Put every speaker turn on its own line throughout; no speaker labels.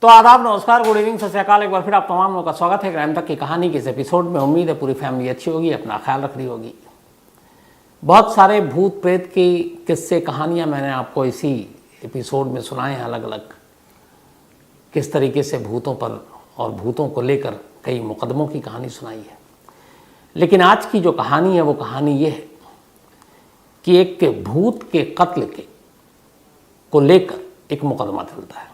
तो आदाब, नमस्कार, गुड इवनिंग, सत श्री अकाल। एक बार फिर आप तमाम लोगों का स्वागत है क्राइम तक की कहानी के इस एपिसोड में। उम्मीद है पूरी फैमिली अच्छी होगी, अपना ख्याल रख रही होगी। बहुत सारे भूत प्रेत की किस्से कहानियां मैंने आपको इसी एपिसोड में सुनाए हैं, अलग अलग किस तरीके से भूतों पर और भूतों को लेकर कई मुकदमों की कहानी सुनाई है। लेकिन आज की जो कहानी है वो कहानी ये है कि एक भूत के कत्ल के को लेकर एक मुकदमा चलता है,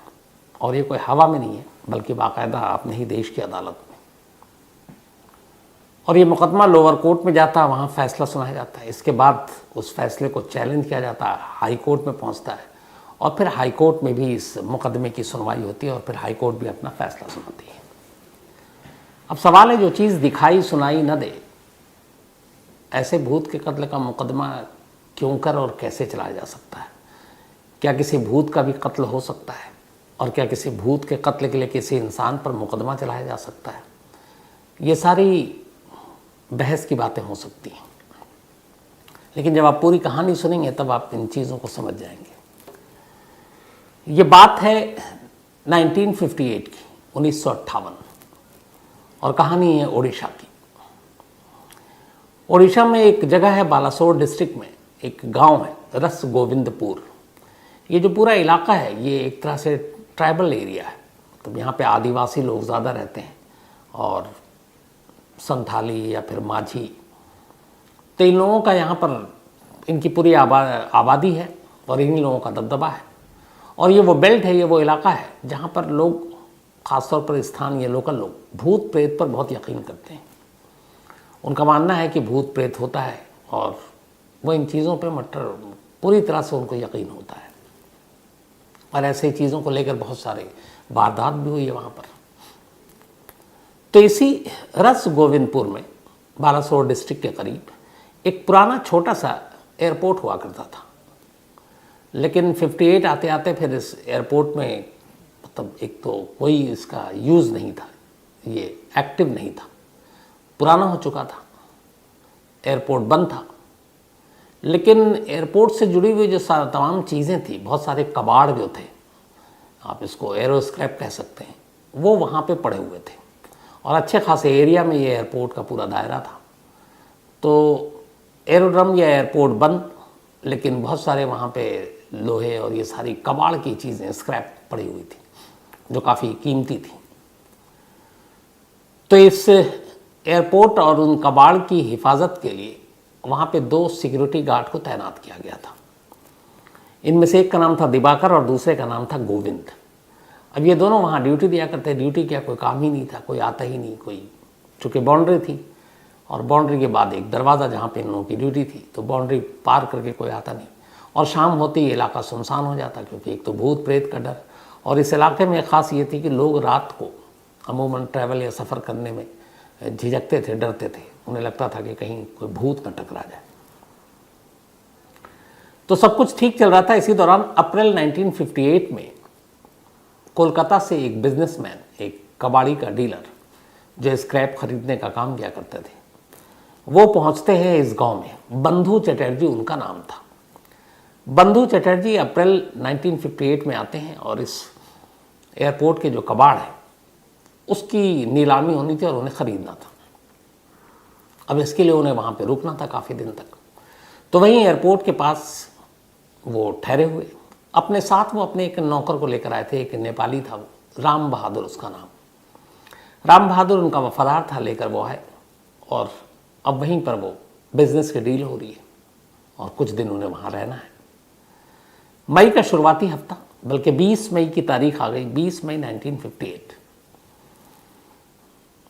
और ये कोई हवा में नहीं है बल्कि बाकायदा अपने ही देश की अदालत में। और ये मुकदमा लोअर कोर्ट में जाता है, वहाँ फैसला सुनाया जाता है। इसके बाद उस फैसले को चैलेंज किया जाता है, हाई कोर्ट में पहुँचता है, और फिर हाई कोर्ट में भी इस मुकदमे की सुनवाई होती है, और फिर हाई कोर्ट भी अपना फैसला सुनाती है। अब सवाल है, जो चीज़ दिखाई सुनाई न दे, ऐसे भूत के कत्ल का मुकदमा क्यों कर और कैसे चलाया जा सकता है? क्या किसी भूत का भी कत्ल हो सकता है? और क्या किसी भूत के कत्ल के लिए किसी इंसान पर मुकदमा चलाया जा सकता है? ये सारी बहस की बातें हो सकती हैं, लेकिन जब आप पूरी कहानी सुनेंगे तब आप इन चीज़ों को समझ जाएंगे। ये बात है 1958 की, 1958, और कहानी है उड़ीसा की। उड़ीसा में एक जगह है, बालासोर डिस्ट्रिक्ट में एक गांव है, रस गोविंदपुर। ये जो पूरा इलाका है ये एक तरह से ट्राइबल एरिया है। तो यहाँ पे आदिवासी लोग ज़्यादा रहते हैं, और संथाली या फिर माझी, तो इन लोगों का यहाँ पर इनकी पूरी आबादी है, और इन लोगों का दबदबा है। और ये वो बेल्ट है, ये वो इलाका है जहाँ पर लोग, ख़ासतौर पर स्थानीय लोकल लोग, भूत प्रेत पर बहुत यकीन करते हैं। उनका मानना है कि भूत प्रेत होता है, और वो इन चीज़ों पर पूरी तरह से उनको यकीन होता है। और ऐसे चीज़ों को लेकर बहुत सारे वारदात भी हुई है वहाँ पर। तो इसी रस गोविंदपुर में, बालासोर डिस्ट्रिक्ट के करीब, एक पुराना छोटा सा एयरपोर्ट हुआ करता था। लेकिन 58 आते आते फिर इस एयरपोर्ट में, मतलब एक तो कोई इसका यूज़ नहीं था, ये एक्टिव नहीं था, पुराना हो चुका था, एयरपोर्ट बंद था। लेकिन एयरपोर्ट से जुड़ी हुई जो तमाम चीज़ें थी, बहुत सारे कबाड़ जो थे, आप इसको एरो स्क्रैप कह सकते हैं, वो वहाँ पे पड़े हुए थे। और अच्छे खासे एरिया में ये एयरपोर्ट का पूरा दायरा था। तो एरोड्रम या एयरपोर्ट बंद, लेकिन बहुत सारे वहाँ पे लोहे और ये सारी कबाड़ की चीज़ें, स्क्रैप पड़ी हुई थी, जो काफ़ी कीमती थी। तो इस एयरपोर्ट और उन कबाड़ की हिफाजत के लिए वहाँ पे 2 सिक्योरिटी गार्ड को तैनात किया गया था। इनमें से एक का नाम था दिवाकर और दूसरे का नाम था गोविंद। अब ये दोनों वहाँ ड्यूटी दिया करते। ड्यूटी क्या, कोई काम ही नहीं था, कोई आता ही नहीं, कोई, चूँकि बाउंड्री थी, और बाउंड्री के बाद एक दरवाज़ा जहाँ पे इन लोगों की ड्यूटी थी, तो बाउंड्री पार करके कोई आता नहीं। और शाम होते ही इलाका सुनसान हो जाता, क्योंकि एक तो भूत प्रेत का डर, और इस इलाके में ख़ास ये थी कि लोग रात को अमूमन ट्रैवल या सफ़र करने में झिझकते थे, डरते थे। उन्हें लगता था कि कहीं कोई भूत न टकरा जाए। तो सब कुछ ठीक चल रहा था। इसी दौरान अप्रैल 1958 में कोलकाता से एक बिजनेसमैन, एक कबाड़ी का डीलर, जो स्क्रैप खरीदने का काम किया करते थे, वो पहुंचते हैं इस गांव में। बंधु चटर्जी उनका नाम था। बंधु चटर्जी अप्रैल 1958 में आते हैं, और इस एयरपोर्ट के जो कबाड़ है उसकी नीलामी होनी थी और उन्हें ख़रीदना था। अब इसके लिए उन्हें वहाँ पे रुकना था काफ़ी दिन तक। तो वहीं एयरपोर्ट के पास वो ठहरे हुए। अपने साथ वो अपने एक नौकर को लेकर आए थे, एक नेपाली था, वो राम बहादुर उसका नाम। राम बहादुर उनका वफादार था, लेकर वो आए, और अब वहीं पर वो बिजनेस की डील हो रही है, और कुछ दिन उन्हें वहाँ रहना है। मई का शुरुआती हफ्ता, बल्कि 20 मई की तारीख आ गई, 20 मई 1958।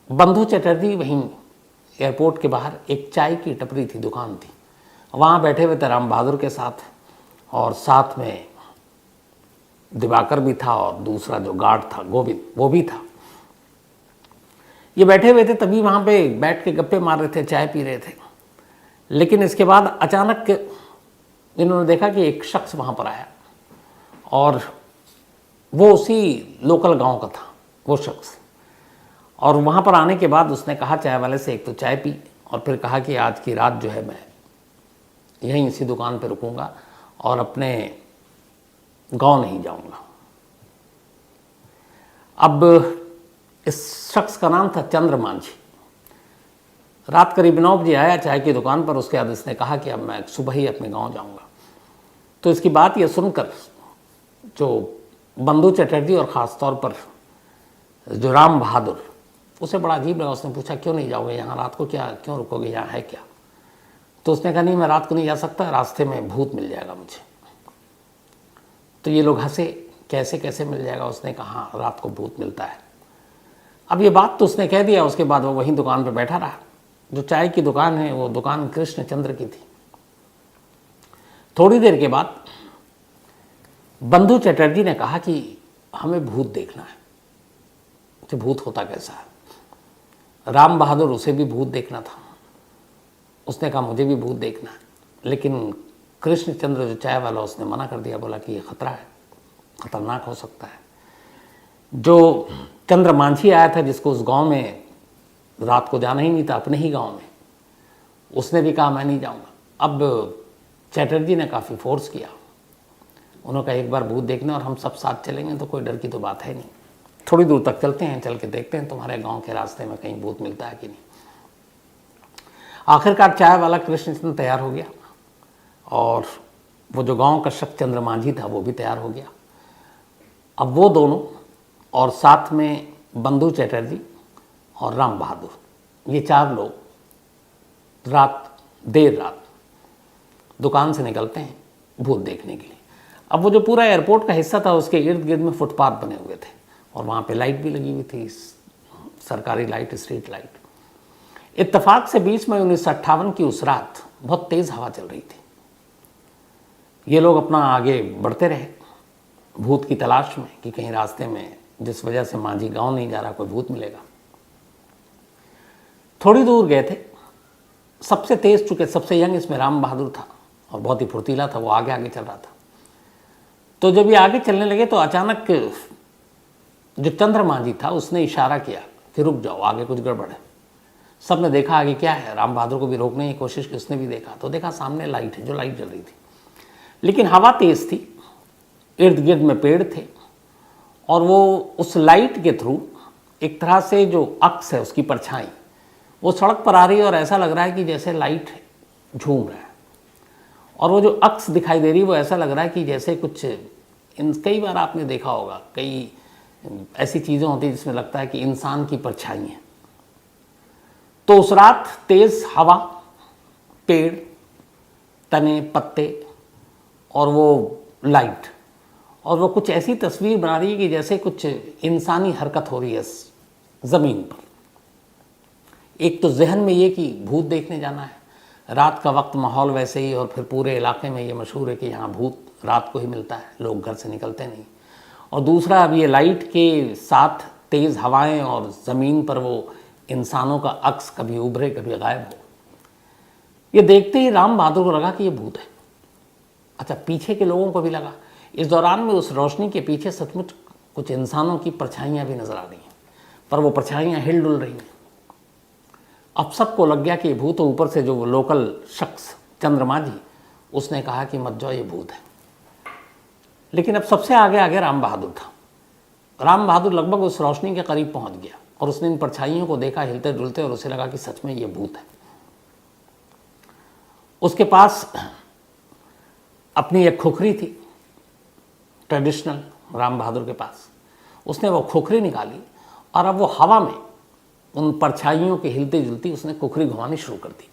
बंधु चटर्जी वहीं एयरपोर्ट के बाहर एक चाय की टपरी थी, दुकान थी, वहाँ बैठे हुए थे राम बहादुर के साथ, और साथ में दिवाकर भी था, और दूसरा जो गार्ड था गोविंद, वो भी था। ये बैठे हुए थे, तभी वहाँ पे बैठ के गप्पे मार रहे थे, चाय पी रहे थे। लेकिन इसके बाद अचानक इन्होंने देखा कि एक शख्स वहाँ पर आया, और वो उसी लोकल गांव का था वो शख्स। और वहाँ पर आने के बाद उसने कहा चाय वाले से, एक तो चाय पी, और फिर कहा कि आज की रात जो है मैं यहीं इसी दुकान पर रुकूंगा, और अपने गांव नहीं जाऊंगा। अब इस शख्स का नाम था चंद्र मांझी। रात करीब 9 बजे आया चाय की दुकान पर। उसके बाद इसने कहा कि अब मैं सुबह ही अपने गांव जाऊंगा। तो इसकी बात ये सुनकर जो बंधु चटर्जी और ख़ास तौर पर जो राम बहादुर, उसे बड़ा अजीब लगा। उसने पूछा क्यों नहीं जाओगे यहाँ रात को, क्या क्यों रुकोगे, यहाँ है क्या? तो उसने कहा नहीं, मैं रात को नहीं जा सकता, रास्ते में भूत मिल जाएगा मुझे। तो ये लोग हंसे, कैसे कैसे मिल जाएगा? उसने कहा हाँ, रात को भूत मिलता है। अब ये बात तो उसने कह दिया। उसके बाद वो वहीं दुकान पर बैठा रहा। जो चाय की दुकान है वो दुकान कृष्णचंद्र की थी। थोड़ी देर के बाद बंधु चटर्जी ने कहा कि हमें भूत देखना है। तो भूत होता कैसा है? राम बहादुर, उसे भी भूत देखना था। उसने कहा मुझे भी भूत देखना है। लेकिन कृष्णचंद्र जो चाय वाला, उसने मना कर दिया, बोला कि ये खतरा है, खतरनाक हो सकता है। जो चंद्र मांझी आया था, जिसको उस गांव में रात को जाना ही नहीं था, अपने ही गांव में, उसने भी कहा मैं नहीं जाऊंगा। अब चटर्जी ने काफ़ी फोर्स किया। उन्होंने कहा एक बार भूत देखने और हम सब साथ चलेंगे तो कोई डर की तो बात है नहीं। थोड़ी दूर तक चलते हैं, चल के देखते हैं तुम्हारे गांव के रास्ते में कहीं भूत मिलता है कि नहीं। आखिरकार चाय वाला कृष्णचंद्र तैयार हो गया और वो जो गांव का शख्स चंद्र मांझी था वो भी तैयार हो गया। अब वो दोनों और साथ में बंधु चटर्जी और राम बहादुर, ये 4 लोग देर रात दुकान से निकलते हैं भूत देखने के लिए। अब वो जो पूरा एयरपोर्ट का हिस्सा था, उसके इर्द गिर्द में फुटपाथ बने हुए थे और वहाँ पे लाइट भी लगी हुई थी, सरकारी लाइट, स्ट्रीट लाइट। इत्तेफाक से 20 मई 1958 की उस रात बहुत तेज़ हवा चल रही थी। ये लोग अपना आगे बढ़ते रहे भूत की तलाश में कि कहीं रास्ते में, जिस वजह से मांझी गांव नहीं जा रहा, कोई भूत मिलेगा। थोड़ी दूर गए थे, सबसे तेज़, चूँकि सबसे यंग इसमें राम बहादुर था और बहुत ही फुर्तीला था, वो आगे आगे चल रहा था। तो जब ये आगे चलने लगे तो अचानक जो चंद्र मांझी था उसने इशारा किया कि रुक जाओ, आगे कुछ गड़बड़ है। सब ने देखा आगे क्या है। राम बहादुर को भी रोकने की कोशिश की, उसने भी देखा तो देखा सामने लाइट है, जो लाइट जल रही थी। लेकिन हवा तेज़ थी, इर्द गिर्द में पेड़ थे और वो उस लाइट के थ्रू एक तरह से जो अक्स है, उसकी परछाई, वो सड़क पर आ रही है और ऐसा लग रहा है कि जैसे लाइट झूम रहा है। और वो जो अक्स दिखाई दे रही है वो ऐसा लग रहा है कि जैसे कुछ कई बार आपने देखा होगा, कई ऐसी चीज़ें होती हैं जिसमें लगता है कि इंसान की परछाई है। तो उस रात तेज़ हवा, पेड़, तने, पत्ते और वो लाइट, और वो कुछ ऐसी तस्वीर बना रही है कि जैसे कुछ इंसानी हरकत हो रही है ज़मीन पर। एक तो जहन में ये कि भूत देखने जाना है, रात का वक्त, माहौल वैसे ही, और फिर पूरे इलाके में ये मशहूर है कि यहाँ भूत रात को ही मिलता है, लोग घर से निकलते नहीं। और दूसरा, अब ये लाइट के साथ तेज़ हवाएं और ज़मीन पर वो इंसानों का अक्स कभी उभरे कभी गायब हो। ये देखते ही राम बहादुर को लगा कि ये भूत है। अच्छा, पीछे के लोगों को भी लगा। इस दौरान में उस रोशनी के पीछे सचमुच कुछ इंसानों की परछाइयाँ भी नज़र आ रही हैं, पर वो परछाइयाँ हिल डुल रही हैं। अब सबको लग गया कि ये भूत है। ऊपर से जो लोकल शख्स चंद्र मांझी, उसने कहा कि मत जाओ, ये भूत है। लेकिन अब सबसे आगे आगे राम बहादुर था। राम बहादुर लगभग उस रोशनी के करीब पहुंच गया और उसने इन परछाइयों को देखा हिलते डुलते, और उसे लगा कि सच में ये भूत है। उसके पास अपनी एक खोखरी थी, ट्रेडिशनल, राम बहादुर के पास। उसने वो खोखरी निकाली और अब वो हवा में उन परछाइयों के हिलती जुलती उसने खोखरी घुमानी शुरू कर दी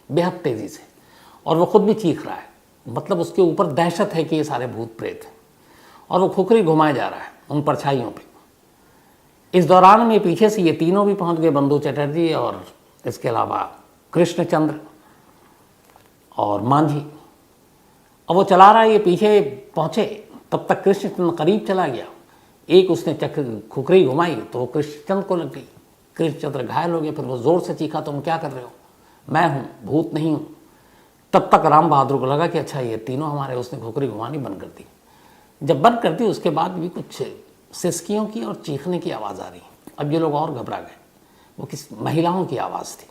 बेहद तेज़ी से, और वो खुद भी चीख रहा है। मतलब उसके ऊपर दहशत है कि ये सारे भूत प्रेत हैं, और वो खोखरी घुमाया जा रहा है उन परछाइयों पे। इस दौरान में पीछे से ये तीनों भी पहुंच गए, बंधु चटर्जी और इसके अलावा कृष्णचंद्र और मांझी। अब वो चला रहा है, ये पीछे पहुंचे, तब तक कृष्णचंद्र करीब चला गया। एक उसने खुखरी घुमाई तो वो कृष्णचंद्र को लग गई। कृष्णचंद्र घायल हो गए। फिर वो जोर से चीखा, तुम क्या कर रहे हो? मैं हूँ, भूत नहीं हूँ। तब तक राम बहादुर को लगा कि अच्छा ये तीनों हमारे। उसने खुखरी घुमानी बंद कर दी। जब बंद कर दी उसके बाद भी कुछ सिसकियों की और चीखने की आवाज़ आ रही। अब ये लोग और घबरा गए। वो किस महिलाओं की आवाज़ थी।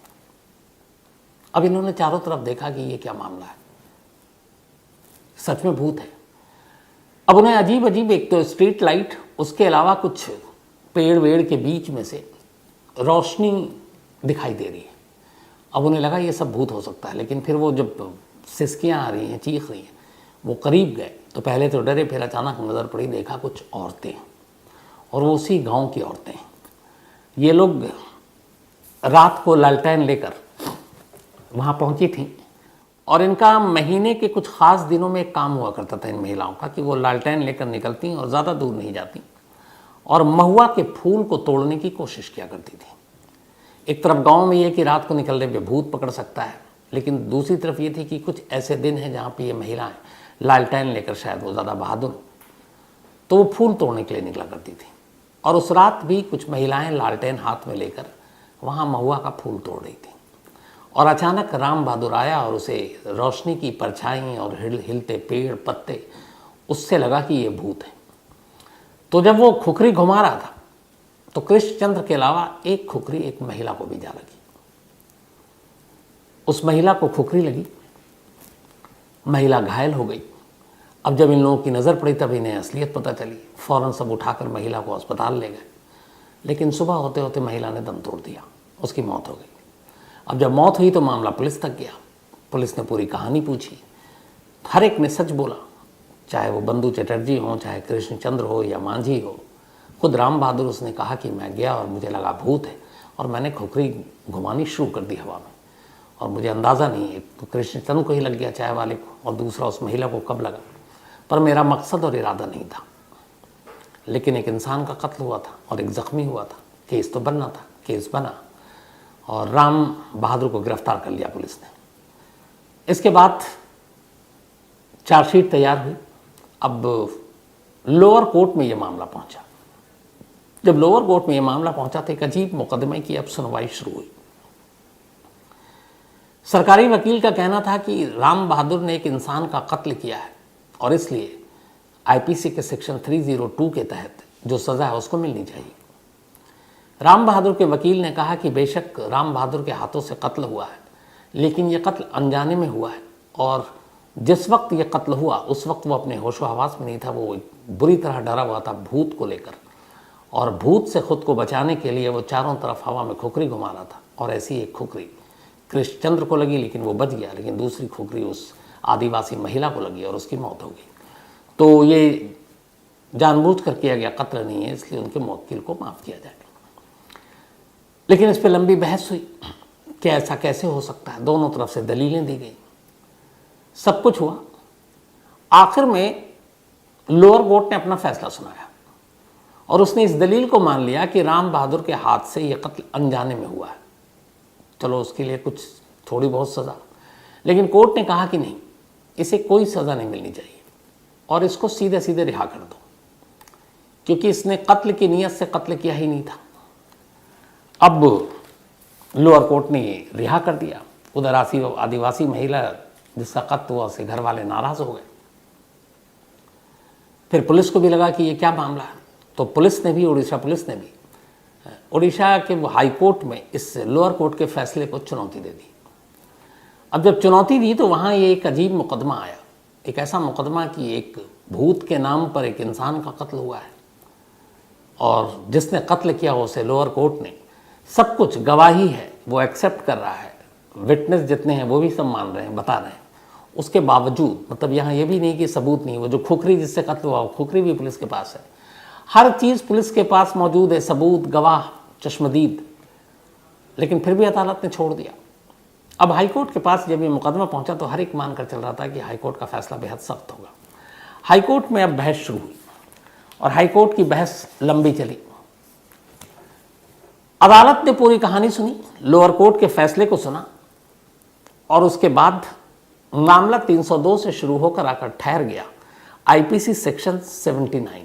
अब इन्होंने चारों तरफ देखा कि ये क्या मामला है, सच में भूत है। अब उन्हें अजीब अजीब, एक तो स्ट्रीट लाइट, उसके अलावा कुछ पेड़ वेड़ के बीच में से रोशनी दिखाई दे रही है। अब उन्हें लगा ये सब भूत हो सकता है, लेकिन फिर वो जब सिसकियाँ आ रही हैं, चीख रही हैं, वो करीब गए तो पहले तो डरे, फिर अचानक नज़र पड़ी, देखा कुछ औरतें, और वो उसी गांव की औरतें। ये लोग रात को लालटेन लेकर वहाँ पहुँची थीं, और इनका महीने के कुछ ख़ास दिनों में एक काम हुआ करता था इन महिलाओं का कि वो लालटेन लेकर निकलती और ज़्यादा दूर नहीं जाती और महुआ के फूल को तोड़ने की कोशिश किया करती थी। एक तरफ गांव में ये कि रात को निकलने पे भूत पकड़ सकता है, लेकिन दूसरी तरफ ये थी कि कुछ ऐसे दिन हैं जहाँ पे ये महिलाएं लालटेन लेकर, शायद वो ज़्यादा बहादुर, तो वो फूल तोड़ने के लिए निकला करती थी। और उस रात भी कुछ महिलाएं लालटेन हाथ में लेकर वहाँ महुआ का फूल तोड़ रही थी, और अचानक राम बहादुर आया और उसे रोशनी की परछाई और हिलते पेड़ पत्ते, उससे लगा कि ये भूत है। तो जब वो खुखरी घुमा रहा था तो कृष्णचंद्र के अलावा एक खुखरी एक महिला को भी जा लगी। उस महिला को खुखरी लगी, महिला घायल हो गई। अब जब इन लोगों की नज़र पड़ी तब इन्हें असलियत पता चली, फ़ौरन सब उठाकर महिला को अस्पताल ले गए, लेकिन सुबह होते होते महिला ने दम तोड़ दिया, उसकी मौत हो गई। अब जब मौत हुई तो मामला पुलिस तक गया। पुलिस ने पूरी कहानी पूछी, हर एक ने सच बोला, चाहे वो बंधु चटर्जी हो, चाहे कृष्णचंद्र हो या मांझी हो। खुद राम बहादुर उसने कहा कि मैं गया और मुझे लगा भूत है और मैंने खुखरी घुमानी शुरू कर दी हवा में, और मुझे अंदाज़ा नहीं है, तो कृष्णचंद्र को ही लग गया चाय वाले को, और दूसरा उस महिला को कब लगा, पर मेरा मकसद और इरादा नहीं था। लेकिन एक इंसान का कत्ल हुआ था और एक ज़ख्मी हुआ था, केस तो बनना था, केस बना और राम बहादुर को गिरफ्तार कर लिया पुलिस ने। इसके बाद चार्जशीट तैयार हुई। अब लोअर कोर्ट में ये मामला पहुंचा। जब लोअर कोर्ट में ये मामला पहुंचा तो एक अजीब मुकदमे की अब सुनवाई शुरू हुई। सरकारी वकील का कहना था कि राम बहादुर ने एक इंसान का कत्ल किया है और इसलिए आईपीसी के सेक्शन 302 के तहत जो सज़ा है उसको मिलनी चाहिए। राम बहादुर के वकील ने कहा कि बेशक राम बहादुर के हाथों से कत्ल हुआ है, लेकिन ये कत्ल अनजाने में हुआ है, और जिस वक्त ये कत्ल हुआ उस वक्त वो अपने होशो हवास में नहीं था। वो बुरी तरह डरा हुआ था भूत को लेकर, और भूत से खुद को बचाने के लिए वो चारों तरफ हवा में खुखरी घुमा रहा था। और ऐसी एक खुखरी कृष्णचंद्र को लगी, लेकिन वो बच गया, लेकिन दूसरी खुखरी उस आदिवासी महिला को लगी और उसकी मौत हो गई। तो ये जानबूझकर किया गया कत्ल नहीं है, इसलिए उनके मुवक्किल को माफ़ किया जाए। लेकिन इस पर लंबी बहस हुई कि ऐसा कैसे हो सकता है, दोनों तरफ से दलीलें दी गई, सब कुछ हुआ। आखिर में लोअर कोर्ट ने अपना फैसला सुनाया और उसने इस दलील को मान लिया कि राम बहादुर के हाथ से यह कत्ल अनजाने में हुआ है। चलो उसके लिए कुछ थोड़ी बहुत सज़ा, लेकिन कोर्ट ने कहा कि नहीं, इसे कोई सज़ा नहीं मिलनी चाहिए और इसको सीधे सीधे रिहा कर दो, क्योंकि इसने कत्ल की नीयत से कत्ल किया ही नहीं था। अब लोअर कोर्ट ने रिहा कर दिया। उधर आदिवासी महिला जिसका कत्ल हुआ उसके घर वाले नाराज़ हो गए। फिर पुलिस को भी लगा कि ये क्या मामला है, तो पुलिस ने भी, उड़ीसा पुलिस ने भी उड़ीसा के हाई कोर्ट में इस लोअर कोर्ट के फैसले को चुनौती दे दी। अब जब चुनौती दी तो वहाँ ये एक अजीब मुकदमा आया, एक ऐसा मुकदमा कि एक भूत के नाम पर एक इंसान का कत्ल हुआ है और जिसने कत्ल किया उसे लोअर कोर्ट ने सब कुछ, गवाही है वो एक्सेप्ट कर रहा है, विटनेस जितने हैं वो भी सब मान रहे हैं, बता रहे हैं, उसके बावजूद, मतलब यहाँ ये भी नहीं कि सबूत नहीं, वो जो खुखरी जिससे कत्ल हुआ वो खुखरी भी पुलिस के पास है, हर चीज़ पुलिस के पास मौजूद है, सबूत, गवाह, चश्मदीद, लेकिन फिर भी अदालत ने छोड़ दिया। अब हाईकोर्ट के पास जब ये मुकदमा पहुंचा तो हर एक मानकर चल रहा था कि हाईकोर्ट का फैसला बेहद सख्त होगा। हाईकोर्ट में अब बहस शुरू हुई और हाईकोर्ट की बहस लंबी चली। अदालत ने पूरी कहानी सुनी, लोअर कोर्ट के फैसले को सुना और उसके बाद मामला 302 से शुरू होकर आकर ठहर गया आईपीसी सेक्शन 79।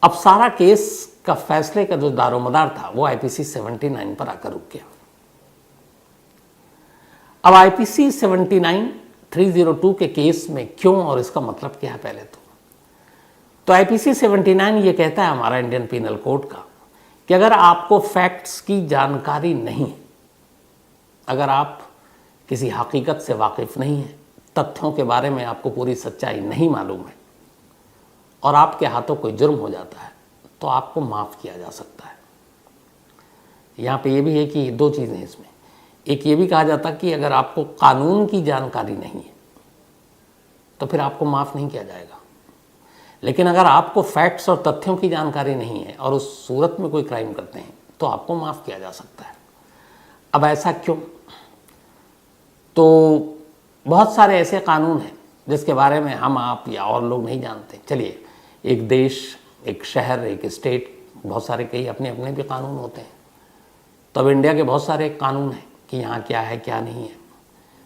अब सारा केस का फैसले का जो दारोमदार था वो आईपीसी 79 पर आकर रुक गया। अब आईपीसी 79 302 के केस में क्यों और इसका मतलब क्या है, पहले तो आईपीसी 79 ये कहता है हमारा इंडियन पीनल कोड का कि अगर आपको फैक्ट्स की जानकारी नहीं, अगर आप किसी हकीकत से वाकिफ नहीं है, तथ्यों के बारे में आपको पूरी सच्चाई नहीं मालूम है और आपके हाथों कोई जुर्म हो जाता है, तो आपको माफ़ किया जा सकता है। यहाँ पे ये भी है कि दो चीज़ें हैं इसमें। एक ये भी कहा जाता कि अगर आपको कानून की जानकारी नहीं है तो फिर आपको माफ़ नहीं किया जाएगा, लेकिन अगर आपको फैक्ट्स और तथ्यों की जानकारी नहीं है और उस सूरत में कोई क्राइम करते हैं तो आपको माफ़ किया जा सकता है। अब ऐसा क्यों? तो बहुत सारे ऐसे कानून हैं जिसके बारे में हम, आप या और लोग नहीं जानते। चलिए, एक देश, एक शहर, एक स्टेट, बहुत सारे कई अपने अपने भी कानून होते हैं। तो अब इंडिया के बहुत सारे कानून हैं कि यहाँ क्या है क्या नहीं है।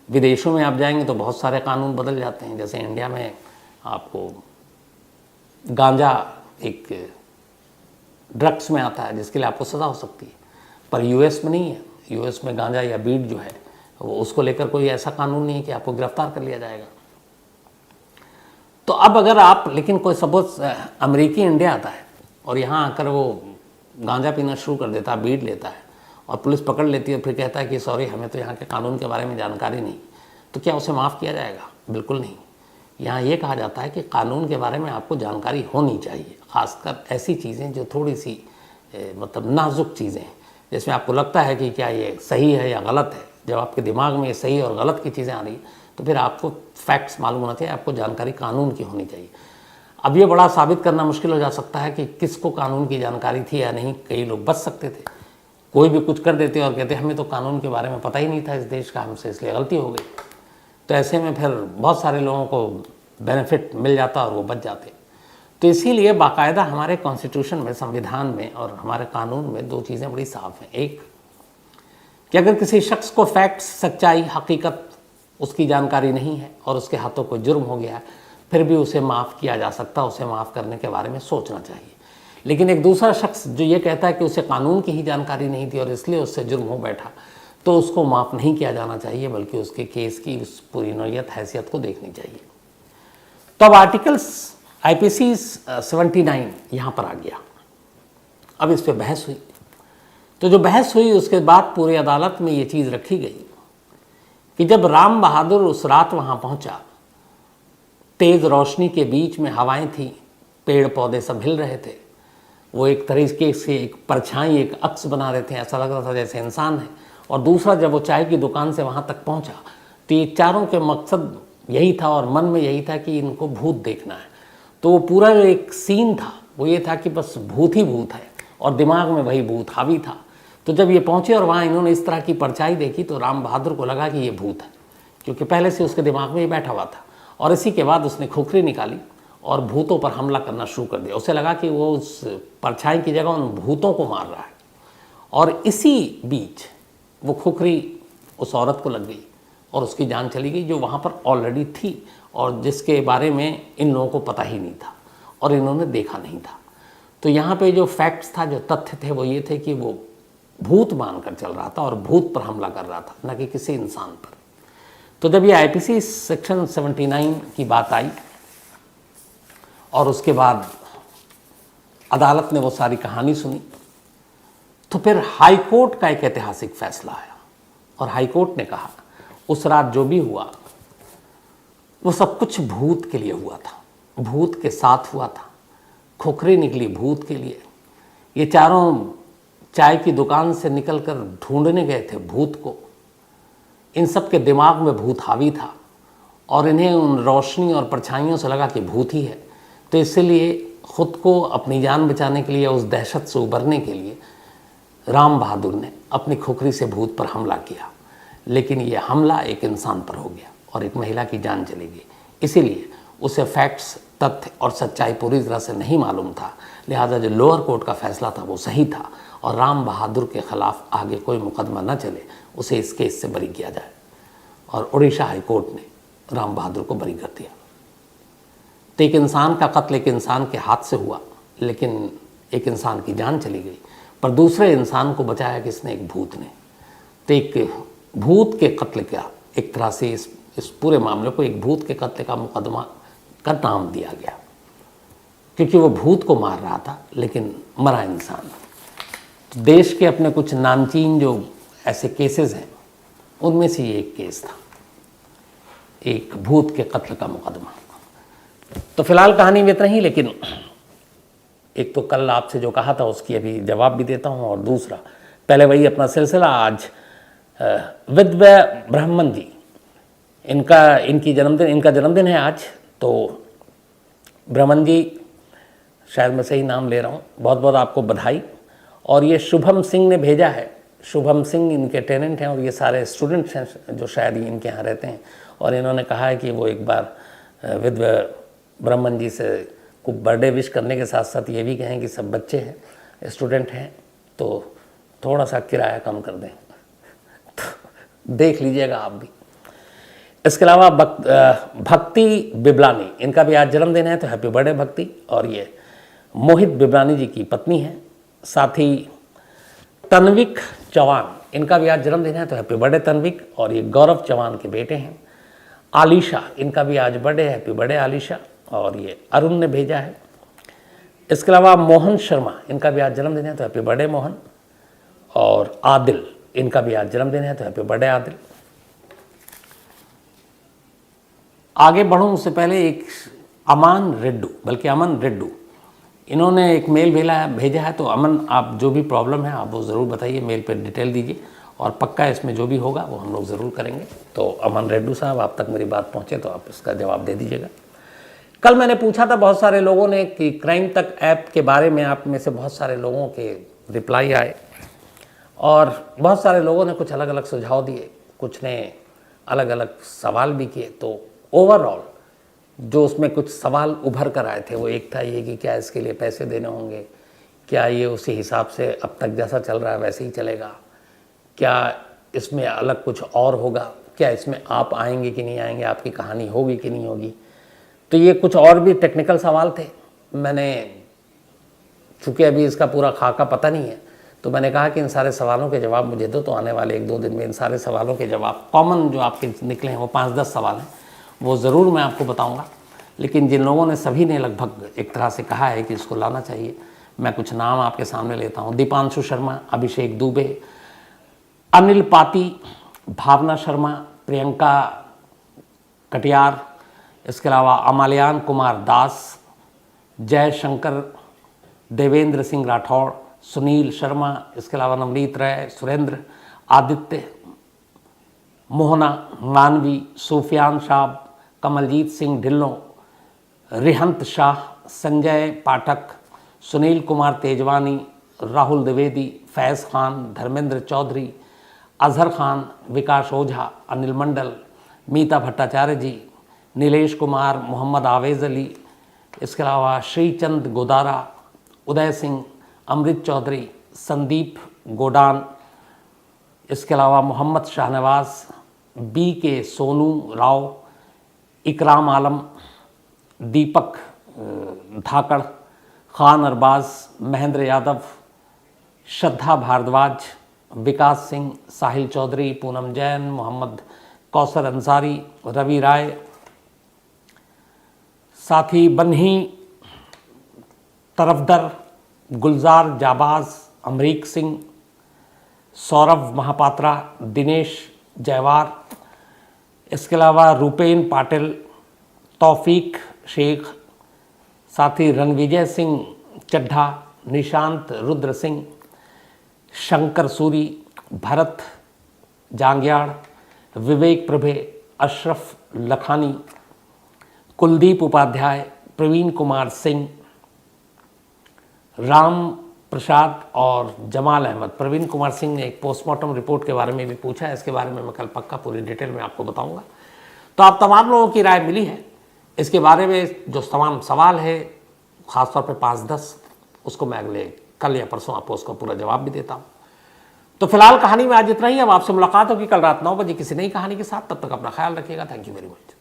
विदेशों में आप जाएंगे तो बहुत सारे कानून बदल जाते हैं। जैसे इंडिया में आपको गांजा एक ड्रग्स में आता है जिसके लिए आपको सज़ा हो सकती है, पर यूएस में नहीं है। यूएस में गांजा या बीट जो है वो, उसको लेकर कोई ऐसा कानून नहीं है कि आपको गिरफ्तार कर लिया जाएगा। तो अब अगर आप, लेकिन कोई सपोज अमेरिकी इंडिया आता है और यहाँ आकर वो गांजा पीना शुरू कर देता है, बीट लेता है और पुलिस पकड़ लेती है और फिर कहता है कि सॉरी, हमें तो यहाँ के कानून के बारे में जानकारी नहीं, तो क्या उसे माफ़ किया जाएगा? बिल्कुल नहीं। यहाँ ये कहा जाता है कि कानून के बारे में आपको जानकारी होनी चाहिए, ख़ासकर ऐसी चीज़ें जो थोड़ी सी मतलब नाजुक चीज़ें हैं, जिसमें आपको लगता है कि क्या ये सही है या गलत है। जब आपके दिमाग में ये सही और गलत की चीज़ें आ रही तो फिर आपको फैक्ट्स मालूम होना चाहिए, आपको जानकारी कानून की होनी चाहिए। अब ये बड़ा साबित करना मुश्किल हो जा सकता है कि किसको कानून की जानकारी थी या नहीं। कई लोग बच सकते थे, कोई भी कुछ कर देते और कहते हमें तो कानून के बारे में पता ही नहीं था इस देश का, हमसे इसलिए गलती हो गई। तो ऐसे में फिर बहुत सारे लोगों को बेनिफिट मिल जाता और वो बच जाते। तो इसीलिए बाकायदा हमारे कॉन्स्टिट्यूशन में, संविधान में और हमारे कानून में दो चीज़ें बड़ी साफ हैं। एक कि अगर किसी शख्स को फैक्ट्स, सच्चाई, हकीकत उसकी जानकारी नहीं है और उसके हाथों कोई जुर्म हो गया, फिर भी उसे माफ़ किया जा सकता, उसे माफ़ करने के बारे में सोचना चाहिए। लेकिन एक दूसरा शख्स जो ये कहता है कि उसे कानून की ही जानकारी नहीं थी और इसलिए उससे जुर्म हो बैठा, तो उसको माफ़ नहीं किया जाना चाहिए, बल्कि उसके केस की उस पूरी नौयत, हैसियत को देखनी चाहिए। तो अब आर्टिकल्स IPC 79 यहाँ पर आ गया। अब इस पर बहस हुई। तो जो बहस हुई उसके बाद पूरी अदालत में ये चीज़ रखी गई कि जब राम बहादुर उस रात वहाँ पहुँचा, तेज़ रोशनी के बीच में हवाएं थी, पेड़ पौधे सब हिल रहे थे, वो एक तरीके से एक परछाई, एक अक्स बना रहे थे, ऐसा लग रहा था जैसे इंसान है। और दूसरा, जब वो चाय की दुकान से वहाँ तक पहुँचा तो ये चारों के मकसद यही था और मन में यही था कि इनको भूत देखना है। तो वो पूरा जो एक सीन था वो ये था कि बस भूत ही भूत है और दिमाग में वही भूत हावी था। तो जब ये पहुँचे और वहाँ इन्होंने इस तरह की परछाई देखी तो राम बहादुर को लगा कि ये भूत है, क्योंकि पहले से उसके दिमाग में ही बैठा हुआ था। और इसी के बाद उसने खुखरी निकाली और भूतों पर हमला करना शुरू कर दिया। उसे लगा कि वो उस परछाई की जगह उन भूतों को मार रहा है। और इसी बीच वो खुखरी उस औरत को लग गई और उसकी जान चली गई, जो वहाँ पर ऑलरेडी थी और जिसके बारे में इन लोगों को पता ही नहीं था और इन्होंने देखा नहीं था। तो यहाँ पे जो फैक्ट्स था, जो तथ्य थे, वो ये थे कि वो भूत मानकर चल रहा था और भूत पर हमला कर रहा था, न कि किसी इंसान पर। तो जब ये IPC सेक्शन 79 की बात आई और उसके बाद अदालत ने वो सारी कहानी सुनी, तो फिर हाई कोर्ट का एक ऐतिहासिक फैसला आया और हाई कोर्ट ने कहा उस रात जो भी हुआ वो सब कुछ भूत के लिए हुआ था, भूत के साथ हुआ था। खुखरी निकली भूत के लिए। ये चारों चाय की दुकान से निकलकर ढूंढने गए थे भूत को। इन सब के दिमाग में भूत हावी था और इन्हें उन रोशनी और परछाइयों से लगा कि भूत ही है। तो इसलिए खुद को, अपनी जान बचाने के लिए, उस दहशत से उबरने के लिए राम बहादुर ने अपनी खुखरी से भूत पर हमला किया। लेकिन ये हमला एक इंसान पर हो गया और एक महिला की जान चली गई। इसीलिए उसे फैक्ट्स, तथ्य और सच्चाई पूरी तरह से नहीं मालूम था। लिहाजा जो लोअर कोर्ट का फैसला था वो सही था और राम बहादुर के ख़िलाफ़ आगे कोई मुकदमा न चले, उसे इस केस से बरी किया जाए। और उड़ीसा हाई कोर्ट ने राम बहादुर को बरी कर दिया। तो एक इंसान का कत्ल एक इंसान के हाथ से हुआ, लेकिन एक इंसान की जान चली गई, पर दूसरे इंसान को बचाया किसने? एक भूत ने। तो एक भूत के कत्ल का, एक तरह से इस पूरे मामले को एक भूत के कत्ल का मुकदमा का नाम दिया गया, क्योंकि वो भूत को मार रहा था लेकिन मरा इंसान। तो देश के अपने कुछ नामचीन जो ऐसे केसेस हैं उनमें से ये एक केस था, एक भूत के कत्ल का मुकदमा। तो फिलहाल कहानी में इतना ही, लेकिन एक तो कल आपसे जो कहा था उसकी अभी जवाब भी देता हूँ, और दूसरा पहले वही अपना सिलसिला। आज विद्या ब्राह्मण जी, इनका जन्मदिन है आज। तो ब्राह्मण जी, शायद मैं सही नाम ले रहा हूँ, बहुत बहुत आपको बधाई। और ये शुभम सिंह ने भेजा है। शुभम सिंह इनके टेनेंट हैं और ये सारे स्टूडेंट्स हैं जो शायद ही इनके यहाँ रहते हैं। और इन्होंने कहा है कि वो एक बार विद्या ब्राह्मण जी से को बर्थडे विश करने के साथ साथ ये भी कहें कि सब बच्चे हैं, स्टूडेंट हैं, तो थोड़ा सा किराया कम कर दें। तो देख लीजिएगा आप भी। इसके अलावा भक्ति बिबलानी, इनका भी आज जन्मदिन है, तो हैप्पी बर्थडे भक्ति। और ये मोहित बिबलानी जी की पत्नी है। साथ ही तन्विक चौहान, इनका भी आज जन्मदिन है, तो हैप्पी बर्थडे तन्विक। और ये गौरव चौहान के बेटे हैं। आलिशा, इनका भी आज बर्थडे है, हैप्पी बर्थडे आलिशा। और ये अरुण ने भेजा है। इसके अलावा मोहन शर्मा, इनका भी आज जन्मदिन है, तो हैप्पी बर्थडे मोहन। और आदिल, इनका भी आज जन्मदिन है, तो हैप्पी बर्थडे आदिल। आगे बढ़ूं उससे पहले एक अमन रेड्डू, इन्होंने एक मेल भेजा है। तो अमन, आप जो भी प्रॉब्लम है आप वो ज़रूर बताइए, मेल पे डिटेल दीजिए, और पक्का इसमें जो भी होगा वो हम लोग ज़रूर करेंगे। तो अमन रेड्डू साहब, आप तक मेरी बात पहुँचे तो आप इसका जवाब दे दीजिएगा। कल मैंने पूछा था बहुत सारे लोगों ने कि क्राइम तक ऐप के बारे में, आप में से बहुत सारे लोगों के रिप्लाई आए और बहुत सारे लोगों ने कुछ अलग अलग सुझाव दिए, कुछ ने अलग अलग सवाल भी किए। तो ओवरऑल जो उसमें कुछ सवाल उभर कर आए थे वो एक था ये कि क्या इसके लिए पैसे देने होंगे, क्या ये उसी हिसाब से अब तक जैसा चल रहा है वैसे ही चलेगा, क्या इसमें अलग कुछ और होगा, क्या इसमें आप आएंगे कि नहीं आएंगे, आपकी कहानी होगी कि नहीं होगी। तो ये कुछ और भी टेक्निकल सवाल थे। मैंने, चूँकि अभी इसका पूरा खाका पता नहीं है, तो मैंने कहा कि इन सारे सवालों के जवाब मुझे दो, तो आने वाले 1-2 दिन में इन सारे सवालों के जवाब कॉमन जो आपके निकले हैं वो 5-10 सवाल हैं, वो ज़रूर मैं आपको बताऊंगा। लेकिन जिन लोगों ने, सभी ने लगभग एक तरह से कहा है कि इसको लाना चाहिए, मैं कुछ नाम आपके सामने लेता हूँ। दीपांशु शर्मा, अभिषेक दुबे, अनिल पाती, भावना शर्मा, प्रियंका कटियार, इसके अलावा अमाल्यान कुमार दास, जय शंकर, देवेंद्र सिंह राठौड़, सुनील शर्मा, इसके अलावा नवनीत राय, सुरेंद्र, आदित्य, मोहना, मानवी, सूफियान साहब, कमलजीत सिंह ढिल्लों, रिहंत शाह, संजय पाठक, सुनील कुमार तेजवानी, राहुल द्विवेदी, फैज़ खान, धर्मेंद्र चौधरी, अजहर खान, विकास ओझा, अनिल मंडल, मीता भट्टाचार्य जी, नीलेश कुमार, मोहम्मद आवेज़ अली, इसके अलावा श्रीचंद गोदारा, उदय सिंह, अमृत चौधरी, संदीप गोडान, इसके अलावा मोहम्मद शाहनवाज, BK सोनू राव, इकराम आलम, दीपक धाकड़, खान अरबाज, महेंद्र यादव, श्रद्धा भारद्वाज, विकास सिंह, साहिल चौधरी, पूनम जैन, मोहम्मद कौसर अंसारी, रवि राय, साथी बन्ही तरफदर, गुलजार जाबाज, अमरीक सिंह, सौरभ महापात्रा, दिनेश जयवार, इसके अलावा रूपेन पाटिल, तौफीक शेख, साथी रणविजय सिंह चड्ढा, निशांत रुद्र सिंह, शंकर सूरी, भरत जांग्याड़, विवेक प्रभे, अशरफ लखानी, कुलदीप उपाध्याय, प्रवीण कुमार सिंह, राम प्रसाद और जमाल अहमद। प्रवीण कुमार सिंह ने एक पोस्टमार्टम रिपोर्ट के बारे में भी पूछा है, इसके बारे में मैं कल पक्का पूरी डिटेल में आपको बताऊंगा। तो आप तमाम लोगों की राय मिली है इसके बारे में। जो तमाम सवाल है ख़ासतौर पे 5-10, उसको मैं अगले कल या परसों आपको उसका पूरा जवाब भी देता हूँ। तो फिलहाल कहानी में आज इतना ही। अब आपसे मुलाकात होगी कल रात 9 बजे किसी नई कहानी के साथ। तब तक अपना ख्याल रखिएगा। Thank you very much.